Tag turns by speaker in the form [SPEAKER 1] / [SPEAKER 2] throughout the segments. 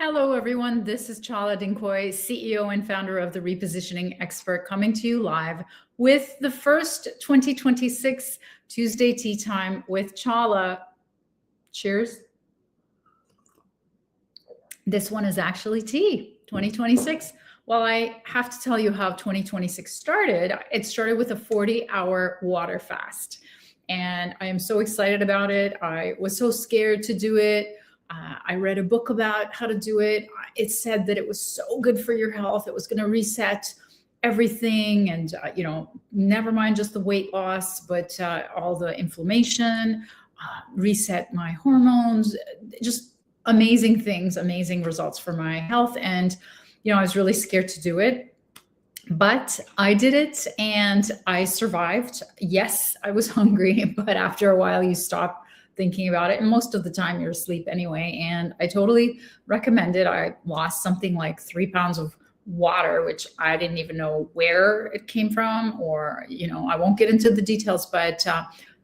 [SPEAKER 1] Hello, everyone. This is Chala Dinkoy, CEO and founder of The Repositioning Expert, coming to you live with the first 2026 Tuesday Tea Time with Chala. Cheers. This one is actually tea, 2026. Well, I have to tell you how 2026 started. It started with a 40-hour water fast, and I am so excited about it. I was so scared to do it. I read a book about how to do it. It said that it was so good for your health. It was going to reset everything, and never mind just the weight loss, but all the inflammation, reset my hormones, just amazing things, amazing results for my health. And I was really scared to do it, but I did it and I survived. Yes, I was hungry, but after a while you stop thinking about it, and most of the time you're asleep anyway. And I totally recommend it. I lost something like 3 pounds of water, which I didn't even know where it came from, or I won't get into the details, but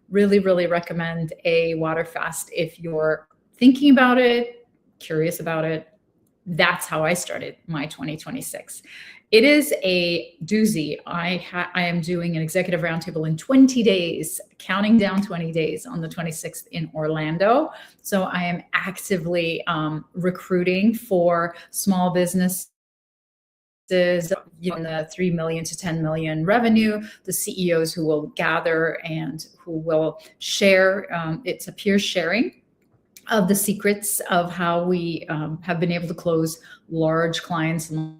[SPEAKER 1] really, really recommend a water fast if you're thinking about it, curious about it. That's how I started my 2026. It is a doozy. I am doing an executive roundtable in 20 days, counting down 20 days on the 26th in Orlando. So I am actively recruiting for small businesses in the 3 million to 10 million revenue, the CEOs who will gather and who will share. It's a peer sharing of the secrets of how we have been able to close large clients and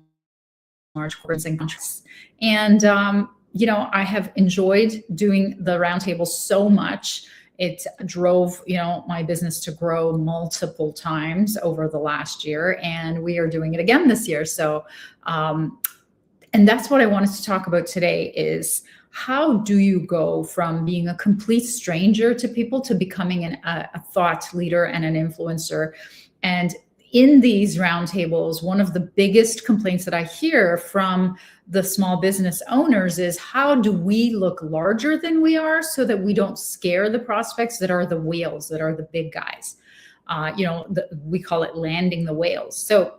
[SPEAKER 1] large corporates and contracts. And, I have enjoyed doing the roundtable so much. It drove, my business to grow multiple times over the last year, and we are doing it again this year. So, and that's what I wanted to talk about today is how do you go from being a complete stranger to people to becoming a thought leader and an influencer? And in these roundtables, one of the biggest complaints that I hear from the small business owners is how do we look larger than we are so that we don't scare the prospects that are the whales, that are the big guys. We call it landing the whales. So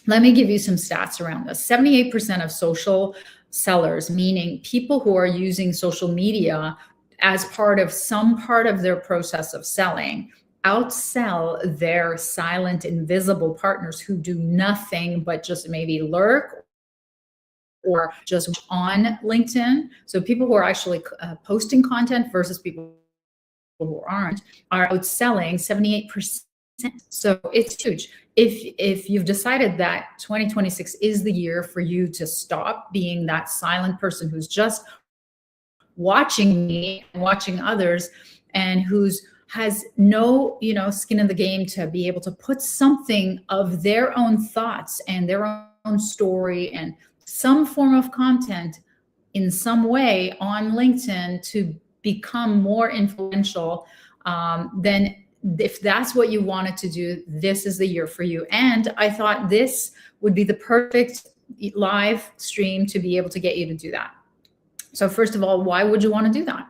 [SPEAKER 1] let me give you some stats around this. 78% of social sellers, meaning people who are using social media as some part of their process of selling, outsell their silent, invisible partners who do nothing but just maybe lurk or just on LinkedIn. So people who are actually posting content versus people who aren't are outselling 78%. So it's huge. If you've decided that 2026 is the year for you to stop being that silent person who's just watching me and watching others and has no, skin in the game to be able to put something of their own thoughts and their own story and some form of content in some way on LinkedIn to become more influential, then if that's what you wanted to do, this is the year for you. And I thought this would be the perfect live stream to be able to get you to do that. So first of all, why would you want to do that?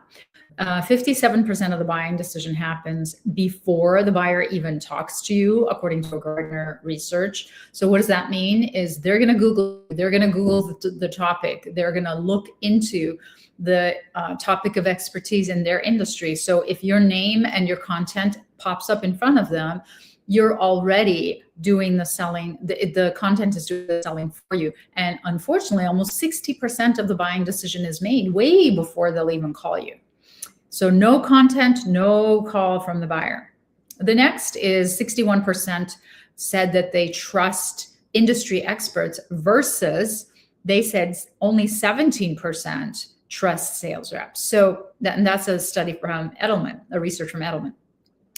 [SPEAKER 1] 57% of the buying decision happens before the buyer even talks to you, according to a Gartner research. So what does that mean? Is they're going to Google the topic. They're going to look into the topic of expertise in their industry. So if your name and your content pops up in front of them, you're already doing the selling. The content is doing the selling for you. And unfortunately, almost 60% of the buying decision is made way before they'll even call you. So no content, no call from the buyer. The next is 61% said that they trust industry experts versus they said only 17% trust sales reps. So that's a study from Edelman, a research from Edelman.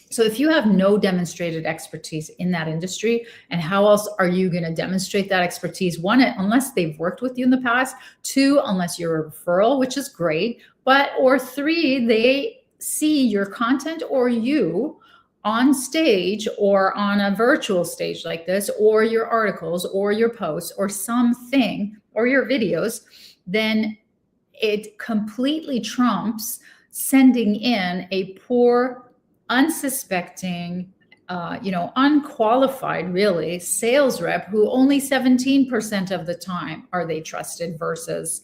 [SPEAKER 1] So if you have no demonstrated expertise in that industry, and how else are you going to demonstrate that expertise? One, unless they've worked with you in the past. Two, unless you're a referral, which is great. Or three, they see your content or you on stage or on a virtual stage like this, or your articles or your posts or something, or your videos, then it completely trumps sending in a poor, unsuspecting, unqualified, really, sales rep who only 17% of the time are they trusted versus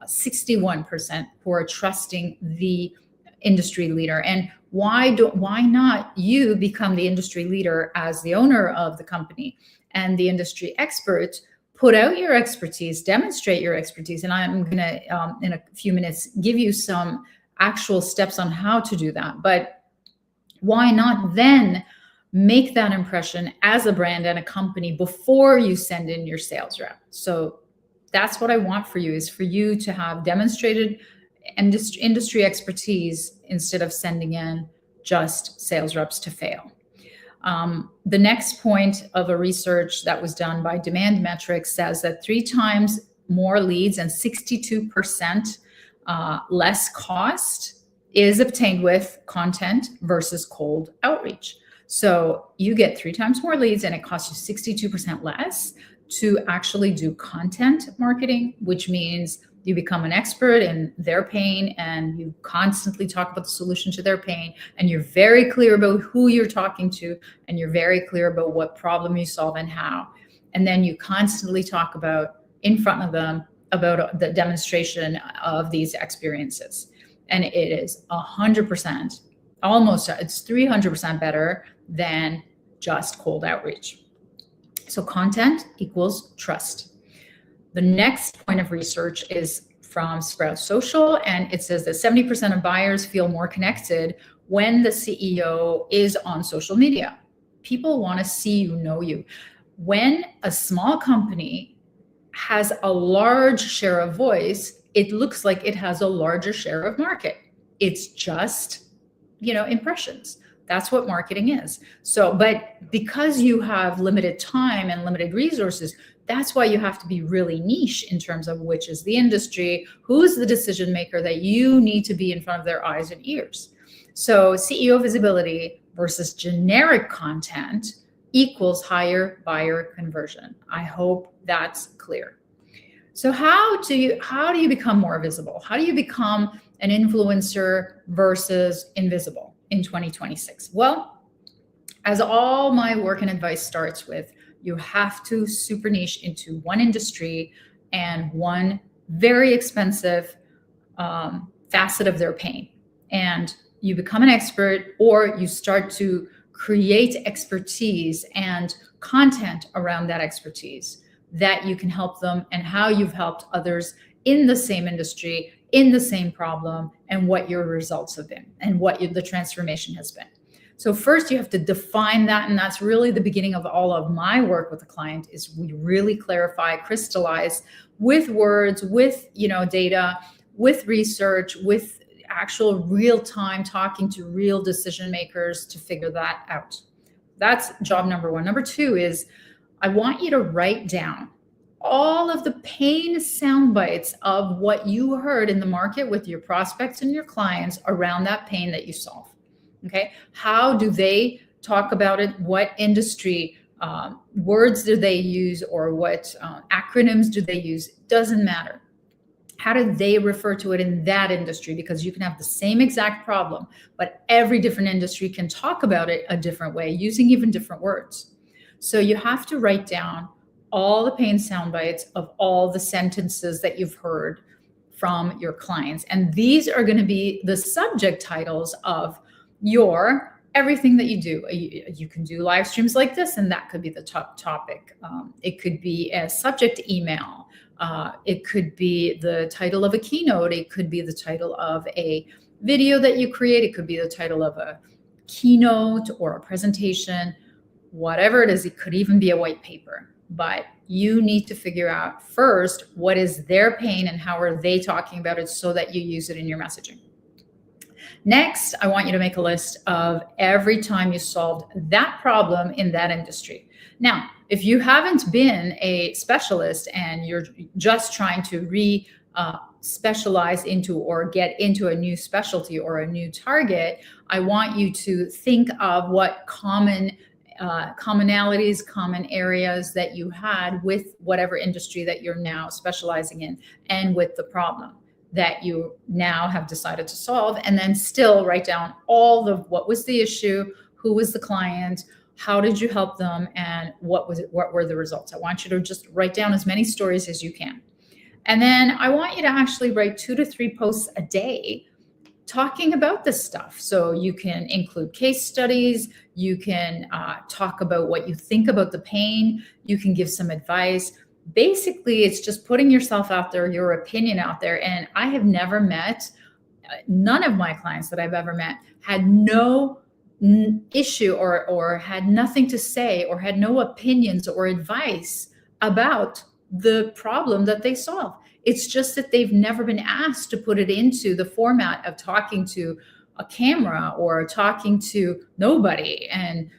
[SPEAKER 1] 61% who are trusting the industry leader. And why not you become the industry leader as the owner of the company, and the industry expert put out your expertise, demonstrate your expertise. And I'm going to, in a few minutes, give you some actual steps on how to do that. But why not then make that impression as a brand and a company before you send in your sales rep? So that's what I want for you, is for you to have demonstrated industry expertise instead of sending in just sales reps to fail. The next point of a research that was done by Demand Metrics says that 3 times more leads and 62% less cost is obtained with content versus cold outreach. So you get 3 times more leads and it costs you 62% less to actually do content marketing, which means you become an expert in their pain and you constantly talk about the solution to their pain, and you're very clear about who you're talking to, and you're very clear about what problem you solve and how. And then you constantly talk about in front of them about the demonstration of these experiences. And it is 100%, almost, it's 300% better than just cold outreach. So content equals trust. The next point of research is from Sprout Social, and it says that 70% of buyers feel more connected when the CEO is on social media. People want to see you, know you. When a small company has a large share of voice, it looks like it has a larger share of market. It's just, impressions. That's what marketing is. So, but because you have limited time and limited resources, that's why you have to be really niche in terms of which is the industry, who's the decision maker that you need to be in front of their eyes and ears. So CEO visibility versus generic content equals higher buyer conversion. I hope that's clear. So how do you become more visible? How do you become an influencer versus invisible in 2026? Well, as all my work and advice starts with, you have to super niche into one industry and one very expensive facet of their pain. And you become an expert, or you start to create expertise and content around that expertise that you can help them, and how you've helped others in the same industry, in the same problem, and what your results have been and what the transformation has been. So first you have to define that. And that's really the beginning of all of my work with the client, is we really clarify, crystallize with words, with, data, with research, with actual real time talking to real decision makers to figure that out. That's job number 1. Number 2 is I want you to write down all of the pain sound bites of what you heard in the market with your prospects and your clients around that pain that you solve. Okay. How do they talk about it? What industry words do they use, or what acronyms do they use? Doesn't matter. How do they refer to it in that industry? Because you can have the same exact problem, but every different industry can talk about it a different way, using even different words. So you have to write down all the pain sound bites of all the sentences that you've heard from your clients. And these are going to be the subject titles of your everything that you do. You can do live streams like this, and that could be the top topic. It could be a subject email. It could be the title of a keynote. It could be the title of a video that you create. It could be the title of a keynote or a presentation, whatever it is. It could even be a white paper. But you need to figure out first, what is their pain and how are they talking about it, so that you use it in your messaging. Next, I want you to make a list of every time you solved that problem in that industry. Now, if you haven't been a specialist and you're just trying to specialize into or get into a new specialty or a new target, I want you to think of what commonalities, common areas that you had with whatever industry that you're now specializing in, and with the problem that you now have decided to solve. And then still write down what was the issue, who was the client, How did you help them? And what were the results? I want you to just write down as many stories as you can. And then I want you to actually write 2 to 3 posts a day talking about this stuff. So you can include case studies, you can talk about what you think about the pain, you can give some advice. Basically, it's just putting yourself out there, your opinion out there. And I have never met, none of my clients that I've ever met had no issue or had nothing to say or had no opinions or advice about the problem that they solve. It's just that they've never been asked to put it into the format of talking to a camera or talking to nobody and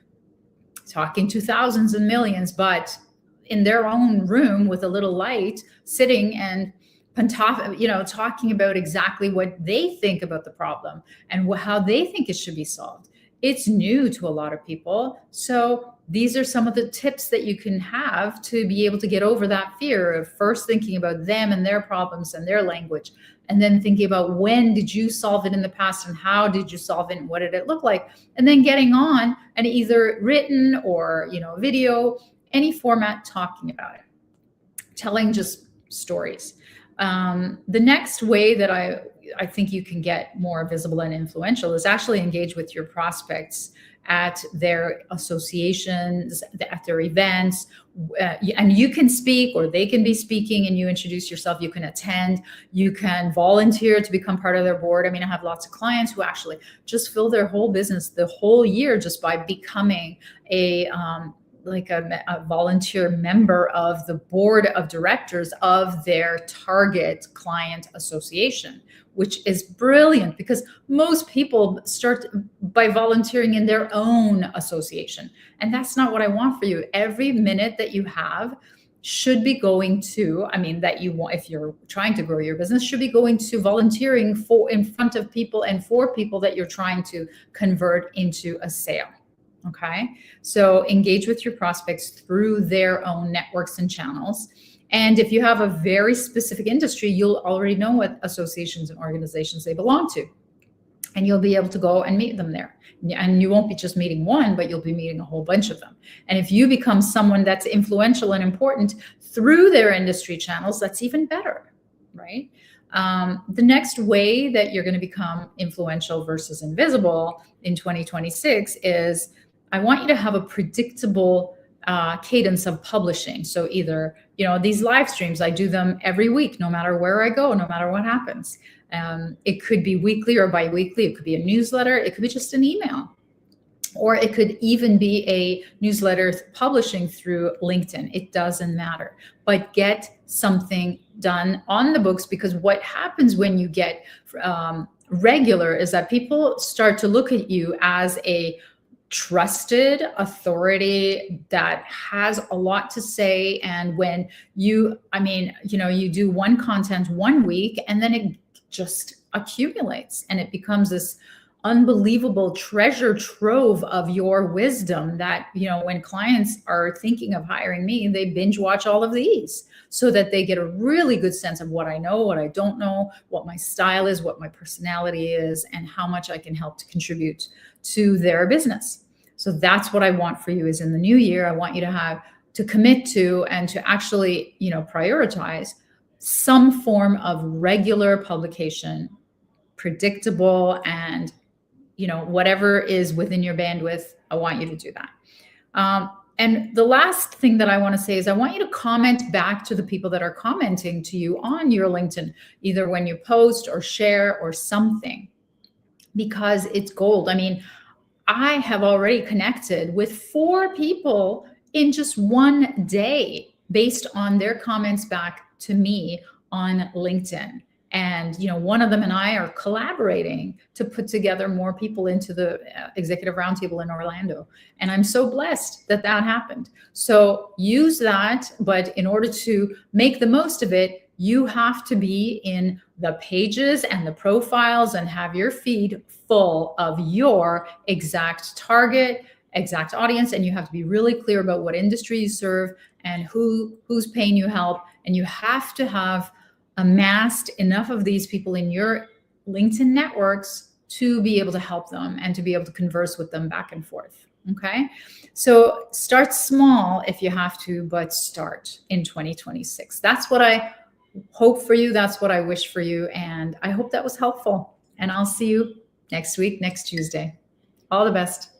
[SPEAKER 1] talking to thousands and millions, but in their own room with a little light, sitting and talking about exactly what they think about the problem and how they think it should be solved. It's new to a lot of people. So these are some of the tips that you can have to be able to get over that fear of first thinking about them and their problems and their language, and then thinking about when did you solve it in the past and how did you solve it and what did it look like, and then getting on and either written or video, any format, talking about it, telling just stories. The next way that I think you can get more visible and influential is actually engage with your prospects at their associations, at their events, and you can speak or they can be speaking and you introduce yourself. You can attend, you can volunteer to become part of their board. I mean, I have lots of clients who actually just fill their whole business the whole year just by becoming a volunteer member of the board of directors of their target client association, which is brilliant because most people start by volunteering in their own association. And that's not what I want for you. Every minute that you have should be going to, that you want, if you're trying to grow your business, should be going to volunteering in front of people and for people that you're trying to convert into a sale. Okay. So engage with your prospects through their own networks and channels. And if you have a very specific industry, you'll already know what associations and organizations they belong to. And you'll be able to go and meet them there. And you won't be just meeting one, but you'll be meeting a whole bunch of them. And if you become someone that's influential and important through their industry channels, that's even better, right? The next way that you're going to become influential versus invisible in 2026 is I want you to have a predictable cadence of publishing. So either, these live streams, I do them every week, no matter where I go, no matter what happens. It could be weekly or bi-weekly. It could be a newsletter. It could be just an email. Or it could even be a newsletter publishing through LinkedIn. It doesn't matter. But get something done on the books, because what happens when you get regular is that people start to look at you as a trusted authority that has a lot to say. And when you do one content one week and then it just accumulates and it becomes this unbelievable treasure trove of your wisdom that, when clients are thinking of hiring me, they binge watch all of these so that they get a really good sense of what I know, what I don't know, what my style is, what my personality is, and how much I can help to contribute to their business. So that's what I want for you is in the new year, I want you to commit to and to actually, prioritize some form of regular publication, predictable, and, whatever is within your bandwidth, I want you to do that. And the last thing that I want to say is I want you to comment back to the people that are commenting to you on your LinkedIn, either when you post or share or something, because it's gold. I have already connected with 4 people in just one day based on their comments back to me on LinkedIn. And, one of them and I are collaborating to put together more people into the Executive Roundtable in Orlando. And I'm so blessed that happened. So use that. But in order to make the most of it, you have to be in the pages and the profiles and have your feed full of your exact target, exact audience. And you have to be really clear about what industry you serve and whose pain you help. And you have to have amassed enough of these people in your LinkedIn networks to be able to help them and to be able to converse with them back and forth. Okay. So start small if you have to, but start in 2026. That's what I hope for you. That's what I wish for you. And I hope that was helpful. And I'll see you next week, next Tuesday. All the best.